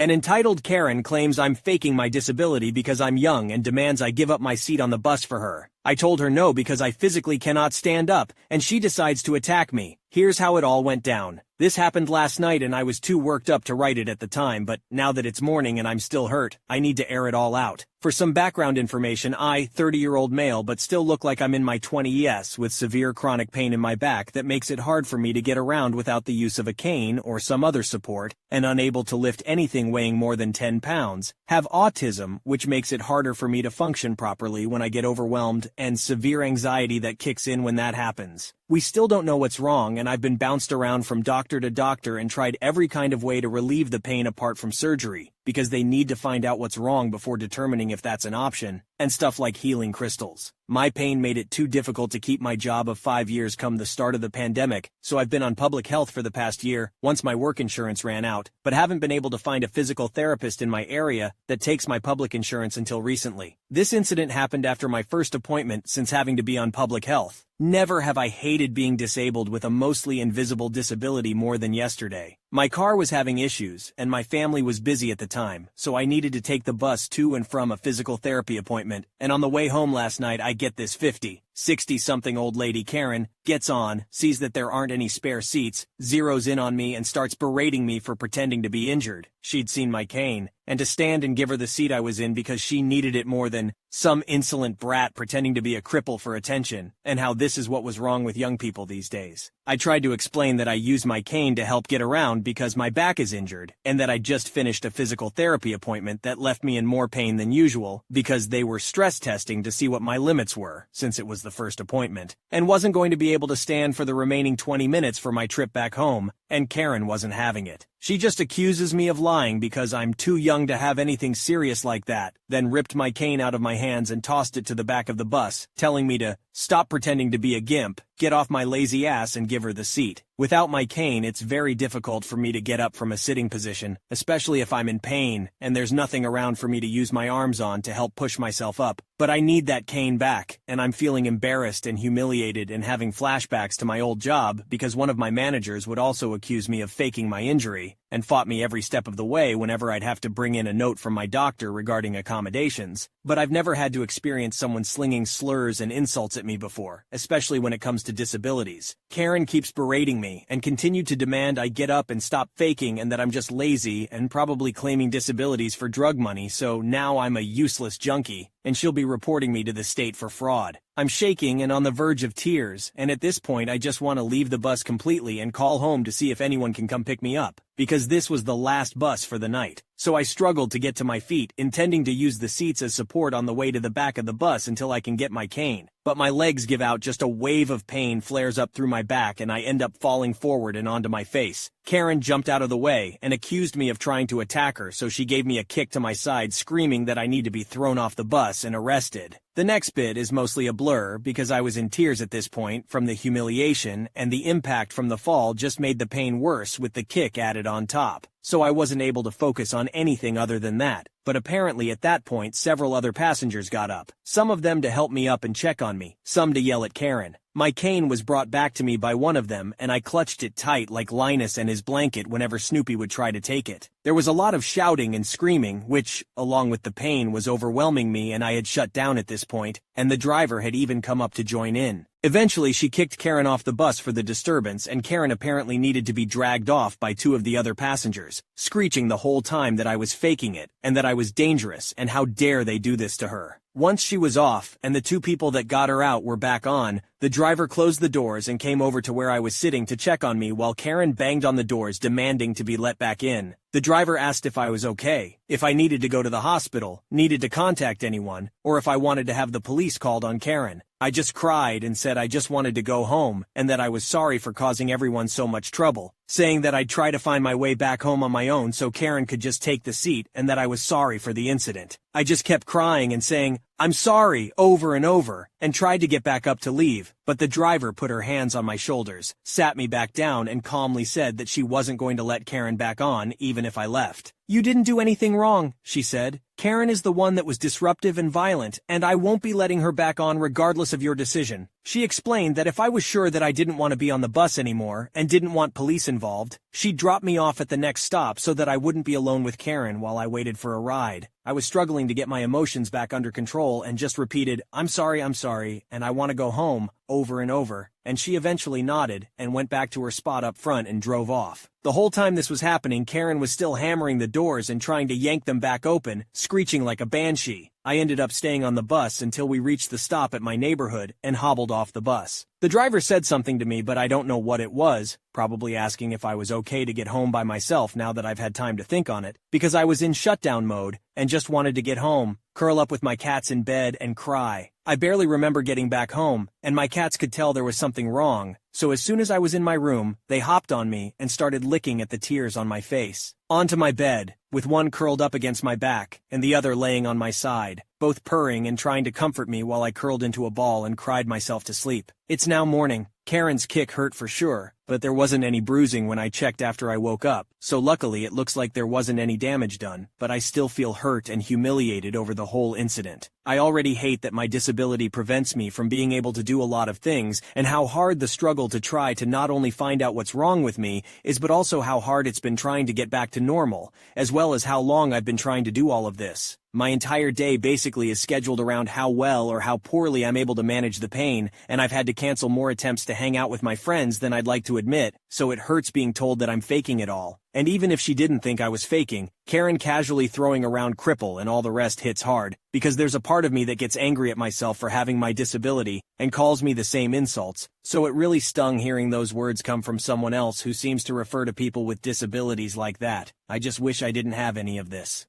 An entitled Karen claims I'm faking my disability because I'm young and demands I give up my seat on the bus for her. I told her no because I physically cannot stand up, and she decides to attack me. Here's how it all went down. This happened last night and I was too worked up to write it at the time, but now that it's morning and I'm still hurt, I need to air it all out. For some background information, I, 30-year-old male but still look like I'm in my 20s with severe chronic pain in my back that makes it hard for me to get around without the use of a cane or some other support, and unable to lift anything weighing more than 10 pounds, have autism, which makes it harder for me to function properly when I get overwhelmed, and severe anxiety that kicks in when that happens. We still don't know what's wrong, and I've been bounced around from doctor to doctor and tried every kind of way to relieve the pain apart from surgery, because they need to find out what's wrong before determining if that's an option, and stuff like healing crystals. My pain made it too difficult to keep my job of 5 years come the start of the pandemic, so I've been on public health for the past year, once my work insurance ran out, but haven't been able to find a physical therapist in my area that takes my public insurance until recently. This incident happened after my first appointment since having to be on public health. Never have I hated being disabled with a mostly invisible disability more than yesterday. My car was having issues, and my family was busy at the time, so I needed to take the bus to and from a physical therapy appointment, and on the way home last night I get this 60-something old lady Karen, gets on, sees that there aren't any spare seats, zeroes in on me and starts berating me for pretending to be injured. She'd seen my cane, and to stand and give her the seat I was in because she needed it more than some insolent brat pretending to be a cripple for attention, and how this is what was wrong with young people these days. I tried to explain that I use my cane to help get around because my back is injured, and that I just finished a physical therapy appointment that left me in more pain than usual because they were stress testing to see what my limits were, since it was the first appointment, and wasn't going to be able to stand for the remaining 20 minutes for my trip back home, and Karen wasn't having it. She just accuses me of lying because I'm too young to have anything serious like that, then ripped my cane out of my hands and tossed it to the back of the bus, telling me to stop pretending to be a gimp, get off my lazy ass and give her the seat. Without my cane, it's very difficult for me to get up from a sitting position, especially if I'm in pain, and there's nothing around for me to use my arms on to help push myself up. But I need that cane back, and I'm feeling embarrassed and humiliated and having flashbacks to my old job because one of my managers would also accuse me of faking my injury, and fought me every step of the way whenever I'd have to bring in a note from my doctor regarding accommodations. But I've never had to experience someone slinging slurs and insults at me before, especially when it comes to disabilities. Karen keeps berating me and continued to demand I get up and stop faking and that I'm just lazy and probably claiming disabilities for drug money, so now I'm a useless junkie, and she'll be reporting me to the state for fraud. I'm shaking and on the verge of tears, and at this point I just want to leave the bus completely and call home to see if anyone can come pick me up, because this was the last bus for the night. So I struggled to get to my feet, intending to use the seats as support on the way to the back of the bus until I can get my cane. But my legs give out, just a wave of pain flares up through my back and I end up falling forward and onto my face. Karen jumped out of the way and accused me of trying to attack her, so she gave me a kick to my side, screaming that I need to be thrown off the bus and arrested. The next bit is mostly a blur because I was in tears at this point from the humiliation, and the impact from the fall just made the pain worse with the kick added on top. So I wasn't able to focus on anything other than that. But apparently at that point several other passengers got up, some of them to help me up and check on me, some to yell at Karen. My cane was brought back to me by one of them and I clutched it tight like Linus and his blanket whenever Snoopy would try to take it. There was a lot of shouting and screaming, which, along with the pain, was overwhelming me, and I had shut down at this point, and the driver had even come up to join in. Eventually she kicked Karen off the bus for the disturbance, and Karen apparently needed to be dragged off by two of the other passengers, screeching the whole time that I was faking it, and that I was dangerous, and how dare they do this to her. Once she was off, and the two people that got her out were back on, the driver closed the doors and came over to where I was sitting to check on me while Karen banged on the doors demanding to be let back in. The driver asked if I was okay, if I needed to go to the hospital, needed to contact anyone, or if I wanted to have the police called on Karen. I just cried and said I just wanted to go home, and that I was sorry for causing everyone so much trouble, saying that I'd try to find my way back home on my own so Karen could just take the seat, and that I was sorry for the incident. I just kept crying and saying, "I'm sorry," over and over, and tried to get back up to leave, but the driver put her hands on my shoulders, sat me back down and calmly said that she wasn't going to let Karen back on even if I left. "You didn't do anything wrong," she said. "Karen is the one that was disruptive and violent, and I won't be letting her back on regardless of your decision. She explained that if I was sure that I didn't want to be on the bus anymore and didn't want police involved, she'd drop me off at the next stop so that I wouldn't be alone with Karen while I waited for a ride. I was struggling to get my emotions back under control and just repeated, I'm sorry, and I want to go home," over and over, and she eventually nodded and went back to her spot up front and drove off. The whole time this was happening, Karen was still hammering the doors and trying to yank them back open, screeching like a banshee. I ended up staying on the bus until we reached the stop at my neighborhood and hobbled off the bus. The driver said something to me, but I don't know what it was, probably asking if I was okay to get home by myself now that I've had time to think on it, because I was in shutdown mode and just wanted to get home, curl up with my cats in bed and cry. I barely remember getting back home, and my cats could tell there was something wrong, so as soon as I was in my room, they hopped on me and started licking at the tears on my face. Onto my bed, with one curled up against my back and the other laying on my side, both purring and trying to comfort me while I curled into a ball and cried myself to sleep. It's now morning. Karen's kick hurt for sure, but there wasn't any bruising when I checked after I woke up, so luckily it looks like there wasn't any damage done, but I still feel hurt and humiliated over the whole incident. I already hate that my disability prevents me from being able to do a lot of things, and how hard the struggle to try to not only find out what's wrong with me is, but also how hard it's been trying to get back to normal, as well as how long I've been trying to do all of this. My entire day basically is scheduled around how well or how poorly I'm able to manage the pain, and I've had to cancel more attempts to hang out with my friends than I'd like to admit, so it hurts being told that I'm faking it all. And even if she didn't think I was faking, Karen casually throwing around cripple and all the rest hits hard, because there's a part of me that gets angry at myself for having my disability and calls me the same insults, so it really stung hearing those words come from someone else who seems to refer to people with disabilities like that. I just wish I didn't have any of this.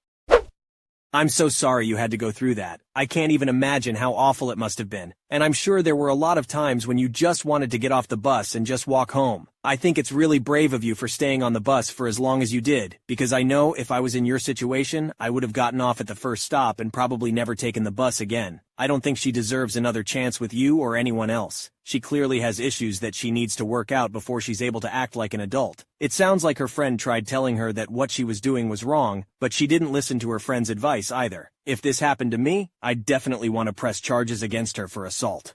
I'm so sorry you had to go through that. I can't even imagine how awful it must have been. And I'm sure there were a lot of times when you just wanted to get off the bus and just walk home. I think it's really brave of you for staying on the bus for as long as you did, because I know if I was in your situation, I would have gotten off at the first stop and probably never taken the bus again. I don't think she deserves another chance with you or anyone else. She clearly has issues that she needs to work out before she's able to act like an adult. It sounds like her friend tried telling her that what she was doing was wrong, but she didn't listen to her friend's advice either. If this happened to me, I'd definitely want to press charges against her for assault.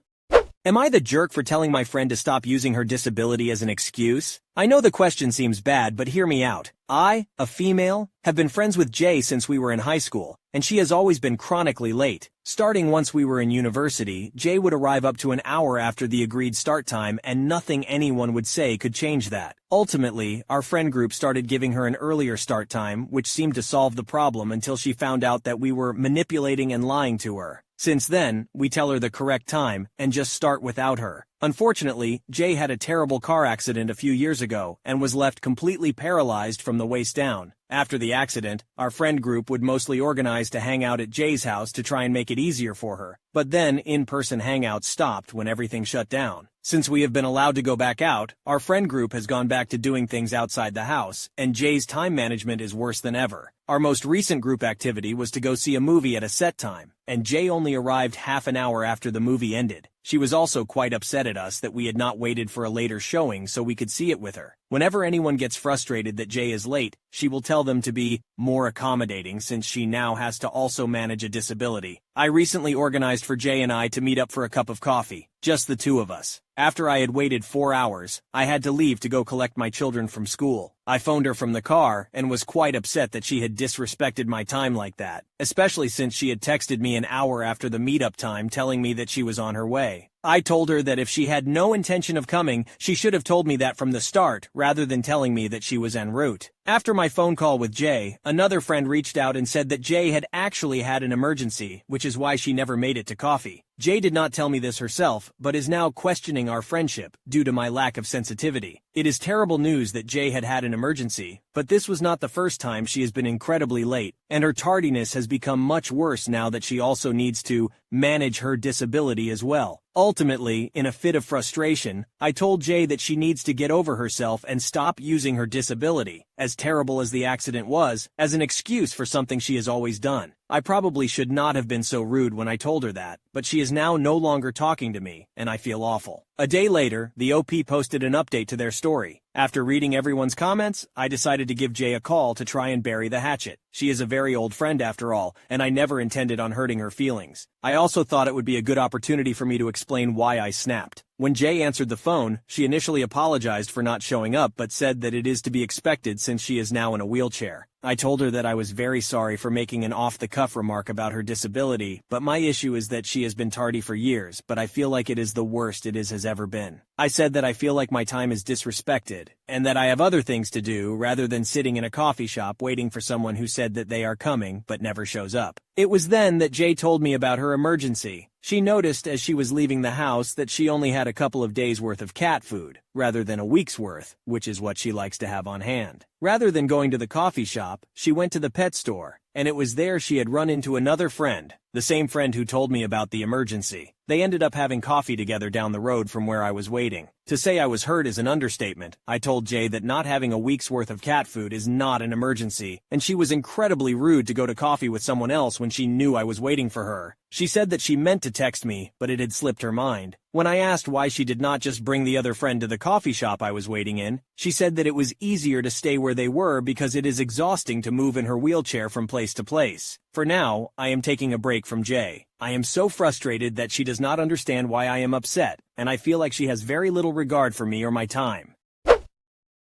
Am I the jerk for telling my friend to stop using her disability as an excuse? I know the question seems bad, but hear me out. I, a female, have been friends with Jay since we were in high school, and she has always been chronically late. Starting once we were in university, Jay would arrive up to an hour after the agreed start time, and nothing anyone would say could change that. Ultimately, our friend group started giving her an earlier start time, which seemed to solve the problem until she found out that we were manipulating and lying to her. Since then, we tell her the correct time and just start without her. Unfortunately, Jay had a terrible car accident a few years ago and was left completely paralyzed from the waist down. After the accident, our friend group would mostly organize to hang out at Jay's house to try and make it easier for her. But then, in-person hangouts stopped when everything shut down. Since we have been allowed to go back out, our friend group has gone back to doing things outside the house, and Jay's time management is worse than ever. Our most recent group activity was to go see a movie at a set time, and Jay only arrived half an hour after the movie ended. She was also quite upset at us that we had not waited for a later showing so we could see it with her. Whenever anyone gets frustrated that Jay is late, she will tell them to be more accommodating since she now has to also manage a disability. I recently organized for Jay and I to meet up for a cup of coffee, just the two of us. After I had waited 4 hours, I had to leave to go collect my children from school. I phoned her from the car and was quite upset that she had disrespected my time like that, especially since she had texted me an hour after the meetup time telling me that she was on her way. I told her that if she had no intention of coming, she should have told me that from the start, rather than telling me that she was en route. After my phone call with Jay, another friend reached out and said that Jay had actually had an emergency, which is why she never made it to coffee. Jay did not tell me this herself, but is now questioning our friendship due to my lack of sensitivity. It is terrible news that Jay had had an emergency, but this was not the first time she has been incredibly late, and her tardiness has become much worse now that she also needs to manage her disability as well. Ultimately, in a fit of frustration, I told Jay that she needs to get over herself and stop using her disability, as terrible as the accident was, as an excuse for something she has always done. I probably should not have been so rude when I told her that, but she is now no longer talking to me, and I feel awful. A day later, the OP posted an update to their story. After reading everyone's comments, I decided to give Jay a call to try and bury the hatchet. She is a very old friend after all, and I never intended on hurting her feelings. I also thought it would be a good opportunity for me to explain why I snapped. When Jay answered the phone, she initially apologized for not showing up but said that it is to be expected since she is now in a wheelchair. I told her that I was very sorry for making an off-the-cuff remark about her disability, but my issue is that she has been tardy for years, but I feel like it is the worst it has ever been. I said that I feel like my time is disrespected, and that I have other things to do rather than sitting in a coffee shop waiting for someone who said that they are coming but never shows up. It was then that Jay told me about her emergency. She noticed as she was leaving the house that she only had a couple of days' worth of cat food, rather than a week's worth, which is what she likes to have on hand. Rather than going to the coffee shop, she went to the pet store, and it was there she had run into another friend, the same friend who told me about the emergency. They ended up having coffee together down the road from where I was waiting. To say I was hurt is an understatement. I told Jay that not having a week's worth of cat food is not an emergency, and she was incredibly rude to go to coffee with someone else when she knew I was waiting for her. She said that she meant to text me, but it had slipped her mind. When I asked why she did not just bring the other friend to the coffee shop I was waiting in, she said that it was easier to stay where they were because it is exhausting to move in her wheelchair from place to place. For now, I am taking a break from Jay. I am so frustrated that she does not understand why I am upset, and I feel like she has very little regard for me or my time.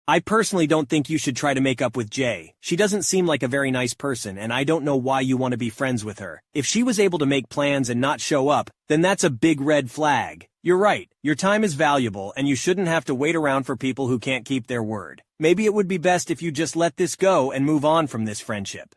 I personally don't think you should try to make up with Jay. She doesn't seem like a very nice person, and I don't know why you want to be friends with her. If she was able to make plans and not show up, then that's a big red flag. You're right, your time is valuable, and you shouldn't have to wait around for people who can't keep their word. Maybe it would be best if you just let this go and move on from this friendship.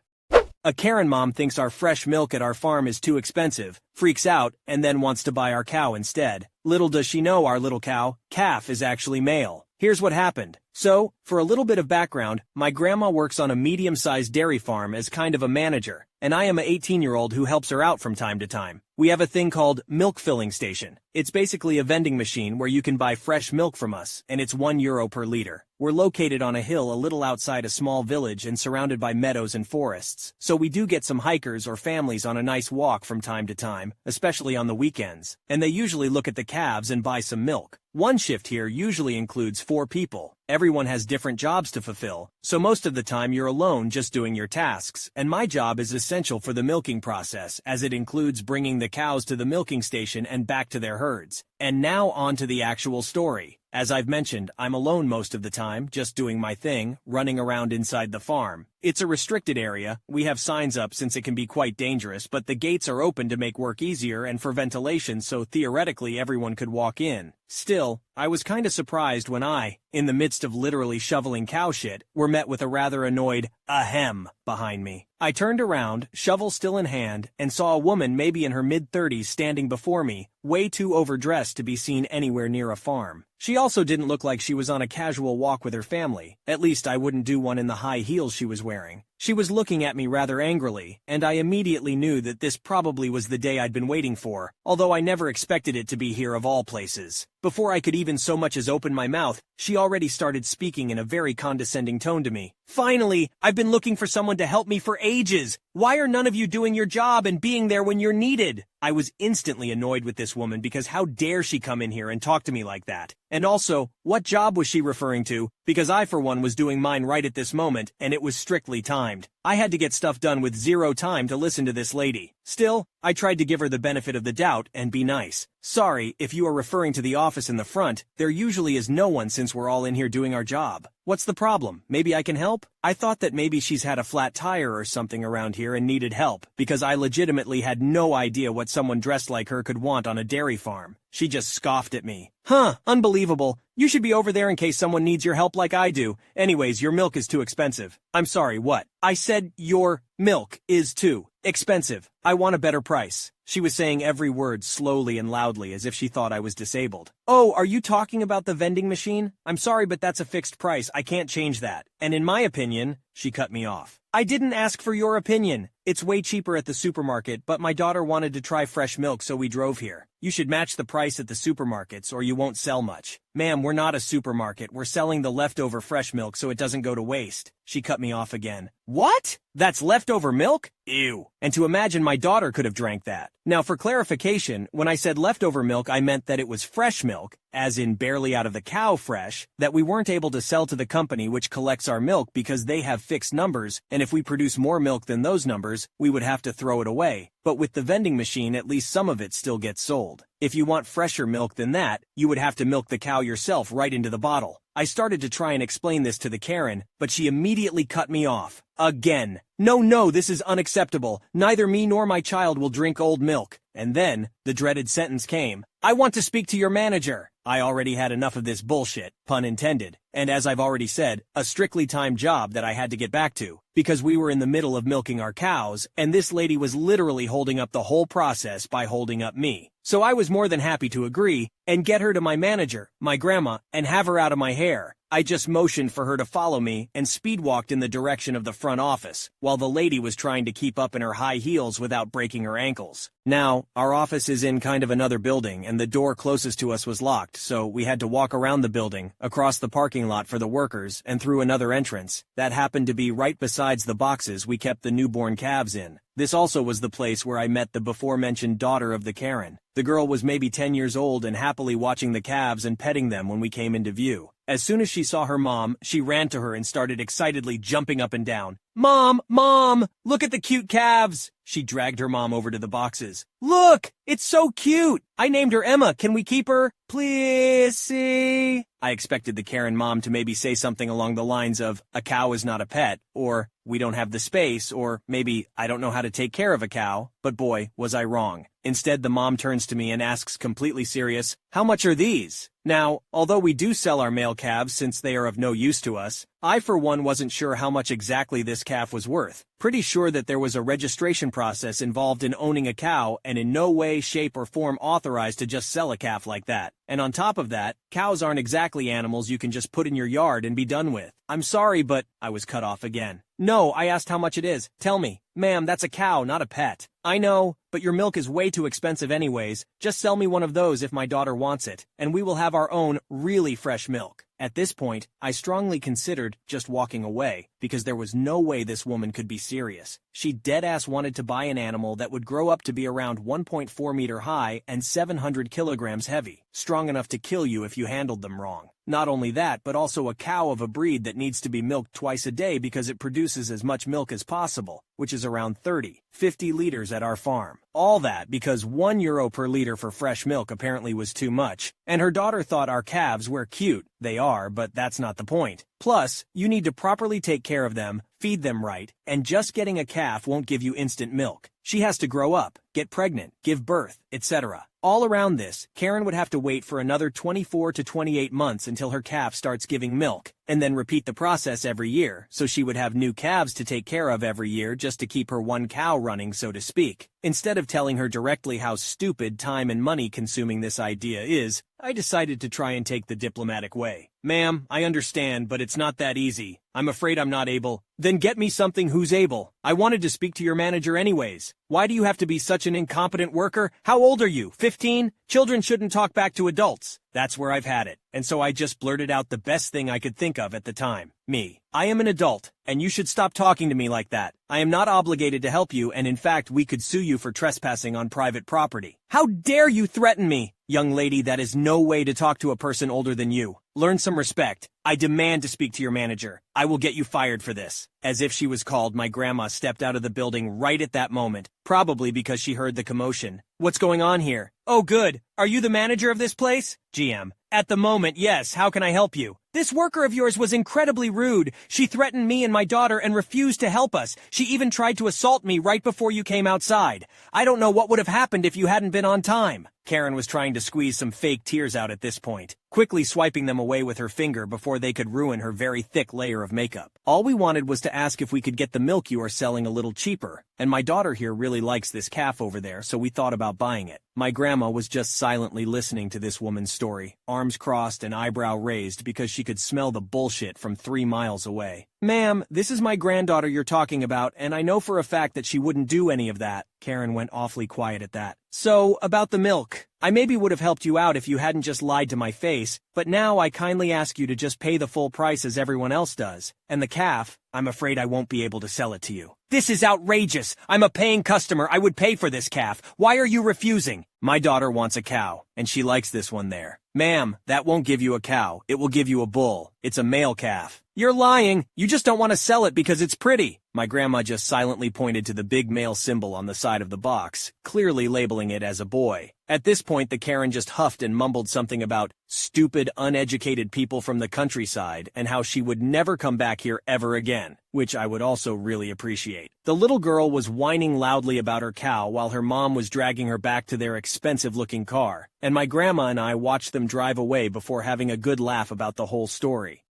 A Karen mom thinks our fresh milk at our farm is too expensive, freaks out, and then wants to buy our cow instead. Little does she know our little calf is actually male. Here's what happened. So, for a little bit of background, my grandma works on a medium-sized dairy farm as kind of a manager, and I am an 18-year-old who helps her out from time to time. We have a thing called milk filling station. It's basically a vending machine where you can buy fresh milk from us, and it's €1 per liter. We're located on a hill a little outside a small village and surrounded by meadows and forests, so we do get some hikers or families on a nice walk from time to time, especially on the weekends, and they usually look at the calves and buy some milk. One shift here usually includes 4 people. Everyone has different jobs to fulfill, so most of the time you're alone just doing your tasks, and my job is essential for the milking process as it includes bringing the cows to the milking station and back to their herds. And now on to the actual story. As I've mentioned, I'm alone most of the time, just doing my thing, running around inside the farm. It's a restricted area. We have signs up since it can be quite dangerous, but the gates are open to make work easier and for ventilation, so theoretically everyone could walk in. Still, I was kinda surprised when I, in the midst of literally shoveling cow shit, were met with a rather annoyed ahem behind me. I turned around, shovel still in hand, and saw a woman maybe in her mid-30s standing before me, way too overdressed to be seen anywhere near a farm. She also didn't look like she was on a casual walk with her family. At least I wouldn't do one in the high heels she was wearing. She was looking at me rather angrily, and I immediately knew that this probably was the day I'd been waiting for, although I never expected it to be here of all places. Before I could even so much as open my mouth, she already started speaking in a very condescending tone to me. Finally, I've been looking for someone to help me for ages. Why are none of you doing your job and being there when you're needed? I was instantly annoyed with this woman because how dare she come in here and talk to me like that? And also, what job was she referring to? Because I for one was doing mine right at this moment, and it was strictly timed. I had to get stuff done with zero time to listen to this lady. Still, I tried to give her the benefit of the doubt and be nice. Sorry, if you are referring to the office in the front, there usually is no one since we're all in here doing our job. What's the problem? Maybe I can help? I thought that maybe she's had a flat tire or something around here and needed help, because I legitimately had no idea what someone dressed like her could want on a dairy farm. She just scoffed at me. Huh, unbelievable. You should be over there in case someone needs your help like I do. Anyways, your milk is too expensive. I'm sorry, what? I said your milk is too expensive. I want a better price. She was saying every word slowly and loudly as if she thought I was disabled. Oh, are you talking about the vending machine? I'm sorry, but that's a fixed price. I can't change that. And in my opinion, she cut me off. I didn't ask for your opinion. It's way cheaper at the supermarket, but my daughter wanted to try fresh milk, so we drove here. You should match the price at the supermarkets or you won't sell much. Ma'am, we're not a supermarket. We're selling the leftover fresh milk so it doesn't go to waste. She cut me off again. What? That's leftover milk? Ew. And to imagine my daughter could have drank that. Now for clarification, when I said leftover milk I meant that it was fresh milk, as in barely out of the cow fresh, that we weren't able to sell to the company which collects our milk because they have fixed numbers, and if we produce more milk than those numbers, we would have to throw it away. But with the vending machine at least some of it still gets sold. If you want fresher milk than that, you would have to milk the cow yourself right into the bottle. I started to try and explain this to the Karen, but she immediately cut me off. Again. No, this is unacceptable. Neither me nor my child will drink old milk. And then, the dreaded sentence came. I want to speak to your manager. I already had enough of this bullshit, pun intended, and as I've already said, a strictly timed job that I had to get back to, because we were in the middle of milking our cows, and this lady was literally holding up the whole process by holding up me. So I was more than happy to agree, and get her to my manager, my grandma, and have her out of my hair. I just motioned for her to follow me and speed-walked in the direction of the front office, while the lady was trying to keep up in her high heels without breaking her ankles. Now, our office is in kind of another building, and the door closest to us was locked, so we had to walk around the building, across the parking lot for the workers, and through another entrance. That happened to be right besides the boxes we kept the newborn calves in. This also was the place where I met the before-mentioned daughter of the Karen. The girl was maybe 10 years old and happily watching the calves and petting them when we came into view. As soon as she saw her mom, she ran to her and started excitedly jumping up and down. Mom! Look at the cute calves! She dragged her mom over to the boxes. Look! It's so cute! I named her Emma. Can we keep her? Please, see? I expected the Karen mom to maybe say something along the lines of, a cow is not a pet, or, we don't have the space, or maybe, I don't know how to take care of a cow, but boy, was I wrong. Instead, the mom turns to me and asks completely serious, how much are these? Now, although we do sell our male calves since they are of no use to us, I for one wasn't sure how much exactly this calf was worth. Pretty sure that there was a registration process involved in owning a cow and in no way, shape, or form authorized to just sell a calf like that. And on top of that, cows aren't exactly animals you can just put in your yard and be done with. I'm sorry, but I was cut off again. No, I asked how much it is. Tell me. Ma'am, that's a cow, not a pet. I know, but your milk is way too expensive anyways. Just sell me one of those if my daughter wants it, and we will have our own, really fresh milk. At this point, I strongly considered just walking away, because there was no way this woman could be serious. She deadass wanted to buy an animal that would grow up to be around 1.4 meter high and 700 kilograms heavy, strong enough to kill you if you handled them wrong. Not only that, but also a cow of a breed that needs to be milked twice a day because it produces as much milk as possible, which is around 50 liters at our farm. All that because €1 per liter for fresh milk apparently was too much, and her daughter thought our calves were cute. They are, but that's not the point. Plus, you need to properly take care of them, feed them right, and just getting a calf won't give you instant milk. She has to grow up, get pregnant, give birth, etc. All around this, Karen would have to wait for another 24 to 28 months until her calf starts giving milk, and then repeat the process every year, so she would have new calves to take care of every year just to keep her one cow running, so to speak. Instead of telling her directly how stupid, time and money consuming this idea is, I decided to try and take the diplomatic way. Ma'am, I understand, but it's not that easy. I'm afraid I'm not able. Then get me something who's able. I wanted to speak to your manager anyways. Why do you have to be such an incompetent worker? How old are you? 15? Children shouldn't talk back to adults. That's where I've had it. And so I just blurted out the best thing I could think of at the time. Me. I am an adult, and you should stop talking to me like that. I am not obligated to help you, and in fact, we could sue you for trespassing on private property. How dare you threaten me? Young lady, that is no way to talk to a person older than you. Learn some respect. I demand to speak to your manager. I will get you fired for this. As if she was called, my grandma stepped out of the building right at that moment, probably because she heard the commotion. What's going on here? Oh good. Are you the manager of this place? GM. At the moment, yes. How can I help you? This worker of yours was incredibly rude. She threatened me and my daughter and refused to help us. She even tried to assault me right before you came outside. I don't know what would have happened if you hadn't been on time. Karen was trying to squeeze some fake tears out at this point, quickly swiping them away with her finger before they could ruin her very thick layer of makeup. All we wanted was to ask if we could get the milk you are selling a little cheaper, and my daughter here really likes this calf over there, so we thought about buying it. My grandma was just silently listening to this woman's story, arms crossed and eyebrow raised because she could smell the bullshit from 3 miles away. Ma'am, this is my granddaughter you're talking about, and I know for a fact that she wouldn't do any of that. Karen went awfully quiet at that. So, about the milk. I maybe would have helped you out if you hadn't just lied to my face, but now I kindly ask you to just pay the full price as everyone else does. And the calf, I'm afraid I won't be able to sell it to you. This is outrageous. I'm a paying customer. I would pay for this calf. Why are you refusing? My daughter wants a cow, and she likes this one there. Ma'am, that won't give you a cow. It will give you a bull. It's a male calf. You're lying. You just don't want to sell it because it's pretty. My grandma just silently pointed to the big male symbol on the side of the box, clearly labeling it as a boy. At this point, the Karen just huffed and mumbled something about stupid, uneducated people from the countryside and how she would never come back here ever again, which I would also really appreciate. The little girl was whining loudly about her cow while her mom was dragging her back to their expensive-looking car, and my grandma and I watched them drive away before having a good laugh about the whole story.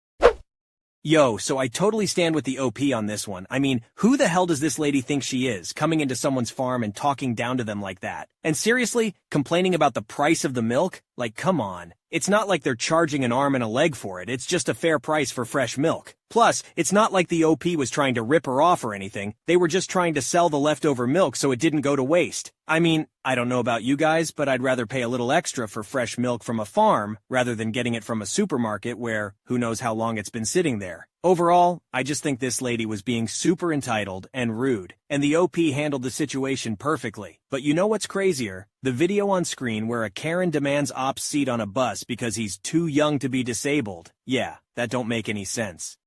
Yo, so I totally stand with the OP on this one. I mean, who the hell does this lady think she is, coming into someone's farm and talking down to them like that? And seriously, complaining about the price of the milk? Like, come on. It's not like they're charging an arm and a leg for it. It's just a fair price for fresh milk. Plus, it's not like the OP was trying to rip her off or anything. They were just trying to sell the leftover milk so it didn't go to waste. I mean, I don't know about you guys, but I'd rather pay a little extra for fresh milk from a farm rather than getting it from a supermarket where who knows how long it's been sitting there. Overall, I just think this lady was being super entitled and rude, and the OP handled the situation perfectly. But you know what's crazier? The video on screen where a Karen demands Op's seat on a bus because he's too young to be disabled. Yeah, that don't make any sense.